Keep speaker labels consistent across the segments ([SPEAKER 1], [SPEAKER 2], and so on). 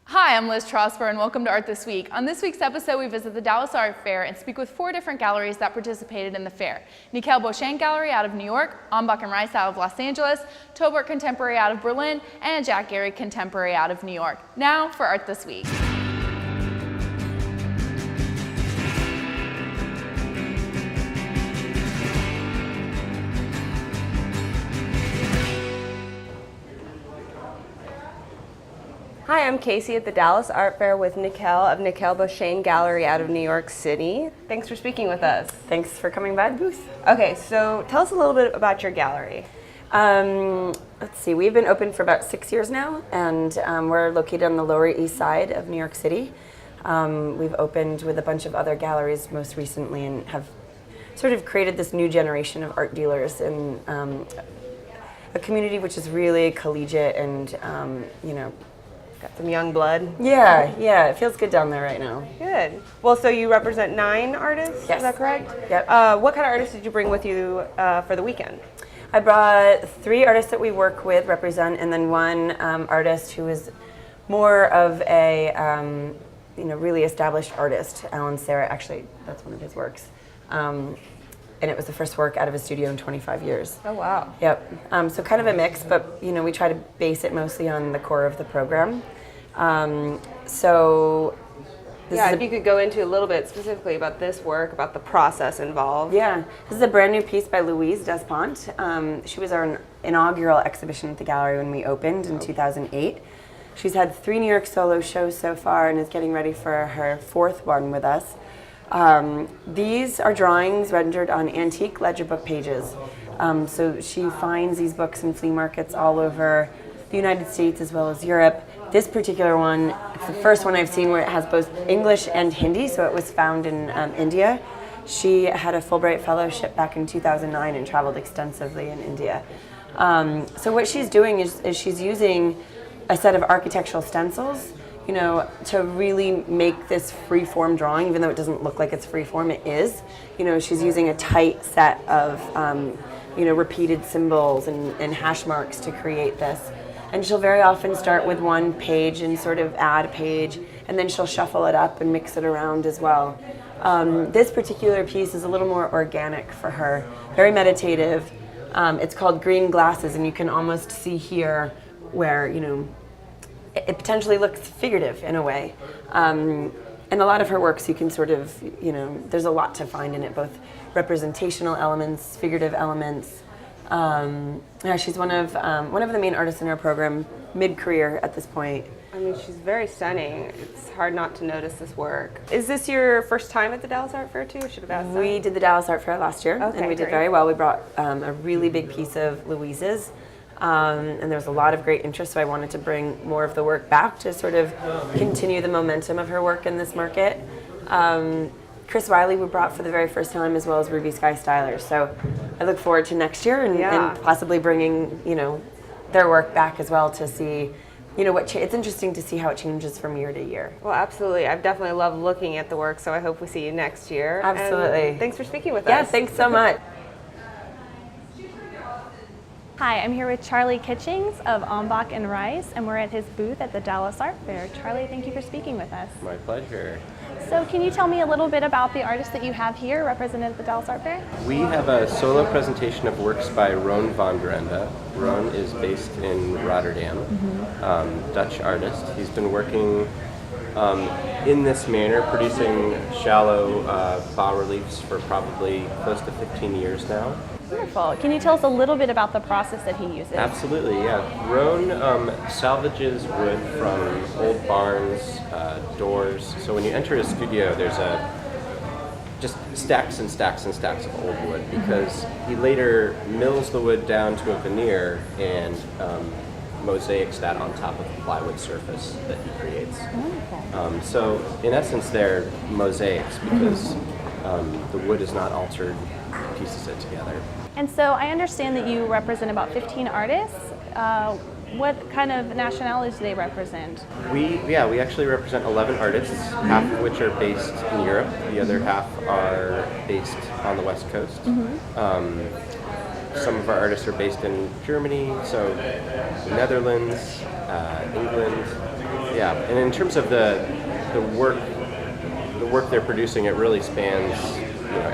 [SPEAKER 1] Hi, I'm Liz Trosper and welcome to Art This Week. On this week's episode, we visit the Dallas Art Fair and speak with 4 different galleries that participated in the fair. Nicelle Beauchene Gallery out of New York, Ambach and Rice out of Los Angeles, Taubert Contemporary out of Berlin, and Geary Contemporary out of New York. Now for Art This Week.
[SPEAKER 2] Hi, I'm Casey at the Dallas Art Fair with Nicelle of Nicelle Beauchene Gallery out of New York City. Thanks for speaking with us.
[SPEAKER 3] Thanks for coming by the booth.
[SPEAKER 2] Okay, so tell us a little bit about your gallery.
[SPEAKER 3] Let's see, we've been open for about 6 years now, and we're located on the Lower East Side of New York City. We've opened with a bunch of other galleries most recently and have sort of created this new generation of art dealers in a community which is really collegiate and,
[SPEAKER 2] Got some young blood.
[SPEAKER 3] Yeah, it feels good down there right now.
[SPEAKER 2] Good. Well, so you represent 9 artists,
[SPEAKER 3] Yes.
[SPEAKER 2] Is that correct?
[SPEAKER 3] Yep.
[SPEAKER 2] What kind of artists did you bring with you for the weekend?
[SPEAKER 3] I brought 3 artists that we work with, represent, and then one artist who is more of a really established artist, Alan Serra. Actually, that's one of his works. And it was the first work out of his studio in 25 years.
[SPEAKER 2] Oh, wow.
[SPEAKER 3] Yep. So kind of a mix, but we try to base it mostly on the core of the program.
[SPEAKER 2] If you could go into a little bit specifically about this work, about the process involved.
[SPEAKER 3] Yeah, this is a brand new piece by Louise Despont. She was our inaugural exhibition at the gallery when we opened in 2008. She's had 3 New York solo shows so far and is getting ready for her 4th one with us. These are drawings rendered on antique ledger book pages. So she finds these books in flea markets all over the United States as well as Europe. This particular one, it's the first one I've seen where it has both English and Hindi, so it was found in India. She had a Fulbright Fellowship back in 2009 and traveled extensively in India. So what she's doing is she's using a set of architectural stencils to really make this free-form drawing, even though it doesn't look like it's free-form, it is. She's using a tight set of, repeated symbols and hash marks to create this. And she'll very often start with one page and sort of add a page, and then she'll shuffle it up and mix it around as well. This particular piece is a little more organic for her, very meditative. It's called Green Glasses, and you can almost see here where, it potentially looks figurative in a way. And a lot of her works you can sort of, there's a lot to find in it, both representational elements, figurative elements. She's one of the main artists in our program, mid-career at this point.
[SPEAKER 2] I mean, she's very stunning. It's hard not to notice this work. Is this your first time at the Dallas Art Fair too? I should have asked that.
[SPEAKER 3] We did the Dallas Art Fair last year, and we did very well. We brought a really big piece of Louise's. And there was a lot of great interest, so I wanted to bring more of the work back to sort of continue the momentum of her work in this market. Chris Riley we brought for the very first time, as well as Ruby Sky Stylers. So I look forward to next year and possibly bringing their work back as well to see it's interesting to see how it changes from year to year.
[SPEAKER 2] Well, absolutely. I've definitely loved looking at the work, so I hope we see you next year.
[SPEAKER 3] Absolutely.
[SPEAKER 2] And thanks for speaking with us.
[SPEAKER 3] Yeah, thanks so much.
[SPEAKER 4] Hi, I'm here with Charlie Kitchings of Ambach and Rice, and we're at his booth at the Dallas Art Fair. Charlie, thank you for speaking with us.
[SPEAKER 5] My pleasure.
[SPEAKER 4] So can you tell me a little bit about the artists that you have here represented at the Dallas Art Fair?
[SPEAKER 5] We have a solo presentation of works by Ron van der Ende. Ron is based in Rotterdam, Dutch artist. He's been working in this manner, producing shallow bas-reliefs for probably close to 15 years now.
[SPEAKER 4] Wonderful. Can you tell us a little bit about the process that he uses?
[SPEAKER 5] Absolutely, yeah. Ron salvages wood from old barns, doors. So when you enter his studio, there's just stacks and stacks and stacks of old wood, because he later mills the wood down to a veneer and mosaics that on top of the plywood surface that he creates.
[SPEAKER 4] Wonderful.
[SPEAKER 5] So in essence, they're mosaics because the wood is not altered, pieces it together.
[SPEAKER 4] And so I understand that you represent about 15 artists. What kind of nationalities do they represent?
[SPEAKER 5] We actually represent 11 artists, half of which are based in Europe. The other half are based on the West Coast. Some of our artists are based in Germany, so the Netherlands, England, Yeah, and in terms of the work they're producing, it really spans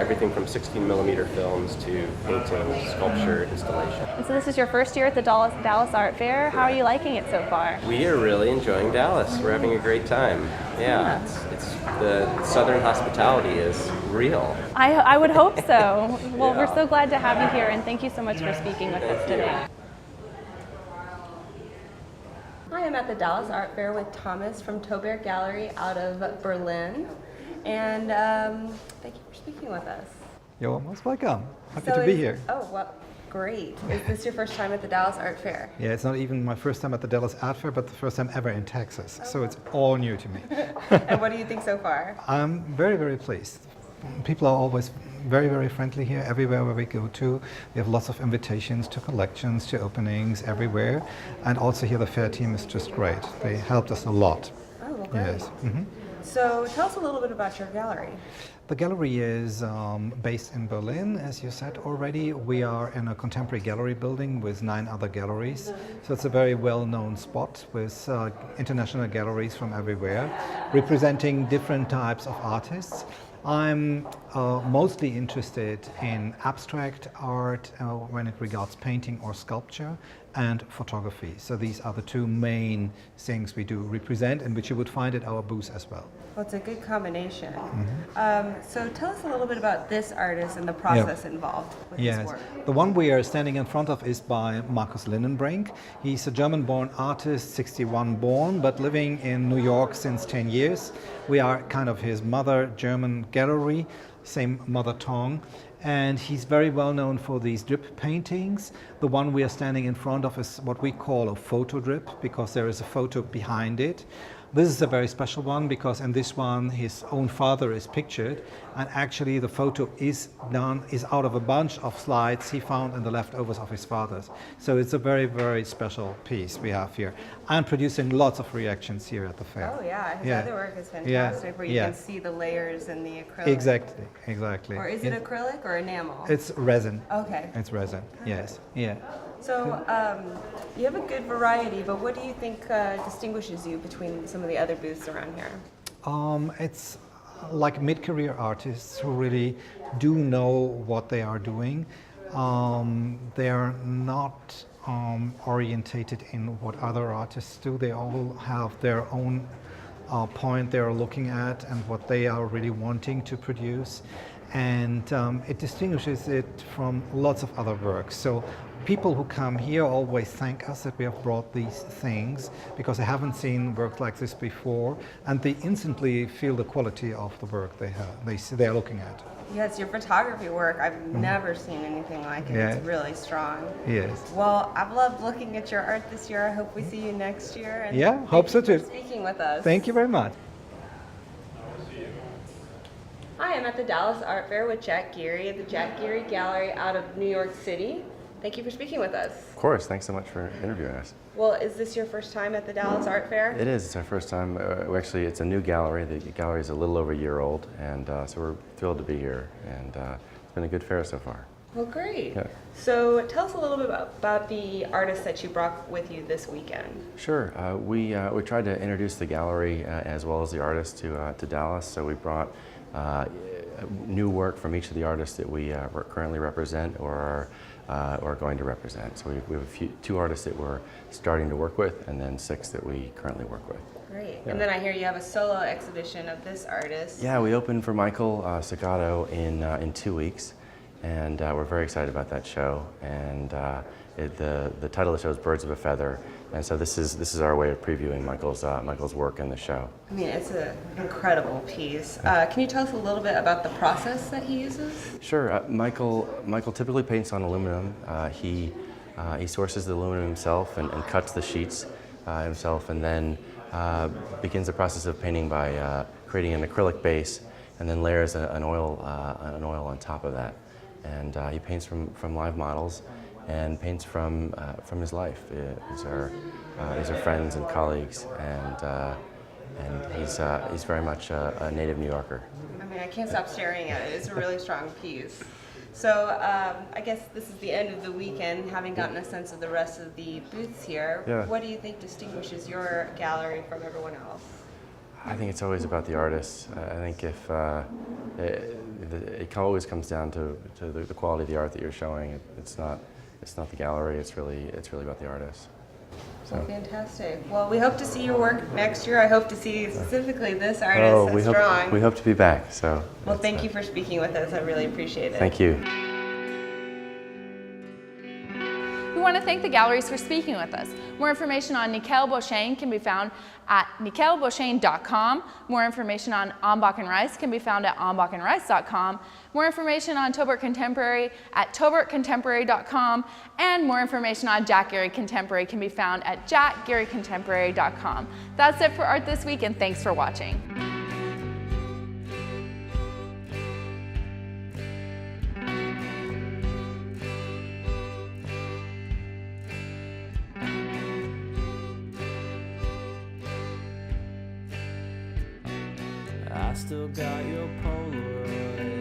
[SPEAKER 5] everything from 16mm films to painting, sculpture, installation.
[SPEAKER 4] And so this is your first year at the Dallas Art Fair. How are you liking it so far?
[SPEAKER 5] We are really enjoying Dallas. We're having a great time. Yeah, it's the Southern hospitality is real.
[SPEAKER 4] I would hope so. Well,
[SPEAKER 5] Yeah.
[SPEAKER 4] we're so glad to have you here, and thank you so much for speaking with us today.
[SPEAKER 2] Hi, I'm at the Dallas Art Fair with Thomas from Taubert Gallery out of Berlin. And thank you for speaking with us.
[SPEAKER 6] You're most welcome. Happy to be here.
[SPEAKER 2] Oh, well, great. Is this your first time at the Dallas Art Fair?
[SPEAKER 6] Yeah, it's not even my first time at the Dallas Art Fair, but the first time ever in Texas. So it's all new to me.
[SPEAKER 2] And what do you think so far?
[SPEAKER 6] I'm very, very pleased. People are always very, very friendly here everywhere where we go to. We have lots of invitations to collections, to openings everywhere. And also here the fair team is just great. They helped us a lot.
[SPEAKER 2] Oh, well, great.
[SPEAKER 6] Yes. Mhm.
[SPEAKER 2] So tell us a little bit about your gallery.
[SPEAKER 6] The gallery is based in Berlin, as you said already. We are in a contemporary gallery building with 9 other galleries. So it's a very well-known spot with international galleries from everywhere, representing different types of artists. I'm mostly interested in abstract art when it regards painting or sculpture, and photography. So these are the 2 main things we do represent, and which you would find at our booth as well.
[SPEAKER 2] Well, it's a good combination. So tell us a little bit about this artist and the process involved with his work.
[SPEAKER 6] The one we are standing in front of is by Markus Lindenstraße. He's a German-born artist, 61 born, but living in New York since 10 years. We are kind of his mother German gallery, same mother tongue. And he's very well known for these drip paintings. The one we are standing in front of is what we call a photo drip, because there is a photo behind it. This is a very special one because in this one his own father is pictured, and actually the photo is out of a bunch of slides he found in the leftovers of his father's. So it's a very, very special piece we have here. I'm producing lots of reactions here at the fair.
[SPEAKER 2] Oh yeah, his other work is fantastic,
[SPEAKER 6] Yeah.
[SPEAKER 2] where you can see the layers in the acrylic.
[SPEAKER 6] Exactly.
[SPEAKER 2] Or is it acrylic or enamel?
[SPEAKER 6] It's resin.
[SPEAKER 2] Okay.
[SPEAKER 6] It's resin, yes. Yeah.
[SPEAKER 2] So you have a good variety, but what do you think distinguishes you between some of the other booths around here?
[SPEAKER 6] It's like mid-career artists who really do know what they are doing. They're not orientated in what other artists do. They all have their own point they're looking at and what they are really wanting to produce. And it distinguishes it from lots of other works. So people who come here always thank us that we have brought these things because they haven't seen work like this before, and they instantly feel the quality of the work they're looking at.
[SPEAKER 2] Yes, your photography work, I've never seen anything like it.
[SPEAKER 6] Yeah.
[SPEAKER 2] It's really strong.
[SPEAKER 6] Yes.
[SPEAKER 2] Well, I've loved looking at your art this year. I hope we see you next year. And
[SPEAKER 6] Yeah, hope so
[SPEAKER 2] thank
[SPEAKER 6] too.
[SPEAKER 2] you for speaking with us.
[SPEAKER 6] Thank you very much.
[SPEAKER 2] Hi, I'm at the Dallas Art Fair with Jack Geary at the Jack Geary Gallery out of New York City. Thank you for speaking with us.
[SPEAKER 7] Of course, thanks so much for interviewing us.
[SPEAKER 2] Well, is this your first time at the Dallas Art Fair?
[SPEAKER 7] It is, it's our first time. Actually, it's a new gallery. The gallery is a little over a year old, and so we're thrilled to be here, and it's been a good fair so far.
[SPEAKER 2] Well, great.
[SPEAKER 7] Yeah.
[SPEAKER 2] So tell us a little bit about the artists that you brought with you this weekend.
[SPEAKER 7] Sure, we tried to introduce the gallery as well as the artists to Dallas, so we brought new work from each of the artists that we currently represent or are going to represent. So we have 2 artists that we're starting to work with, and then 6 that we currently work with.
[SPEAKER 2] Great.
[SPEAKER 7] Yeah.
[SPEAKER 2] And then I hear you have a solo exhibition of this artist.
[SPEAKER 7] Yeah, we opened for Michael Segato in 2 weeks, and we're very excited about that show. And the title of the show is Birds of a Feather, and so this is our way of previewing Michael's work in the show.
[SPEAKER 2] I mean, it's an incredible piece. Can you tell us a little bit about the process that he uses?
[SPEAKER 7] Sure. Michael typically paints on aluminum. He sources the aluminum himself and cuts the sheets himself, and then begins the process of painting by creating an acrylic base, and then layers an oil on top of that. And he paints from live models, and paints from his life. These are friends and colleagues, and he's very much a native New Yorker.
[SPEAKER 2] I mean, I can't stop staring at it. It's a really strong piece. So I guess this is the end of the weekend, having gotten a sense of the rest of the booths here.
[SPEAKER 7] Yeah.
[SPEAKER 2] What do you think distinguishes your gallery from everyone else?
[SPEAKER 7] I think it's always about the artists. I think if it always comes down to the quality of the art that you're showing. It's not the gallery. It's really about the artists. So.
[SPEAKER 2] Well, fantastic. Well, we hope to see your work next year. I hope to see specifically this artist, this drawing.
[SPEAKER 7] We hope to be back. So.
[SPEAKER 2] Well, thank you for speaking with us. I really appreciate it.
[SPEAKER 7] Thank you.
[SPEAKER 1] We want to thank the galleries for speaking with us. More information on Nicelle Beauchene can be found at nicellebochene.com. More information on Ambach and Rice can be found at ambachandrice.com. More information on Taubert Contemporary at taubertcontemporary.com. And more information on Geary Contemporary can be found at jackgearycontemporary.com. That's it for Art This Week, and thanks for watching.
[SPEAKER 8] I still got your Polaroid.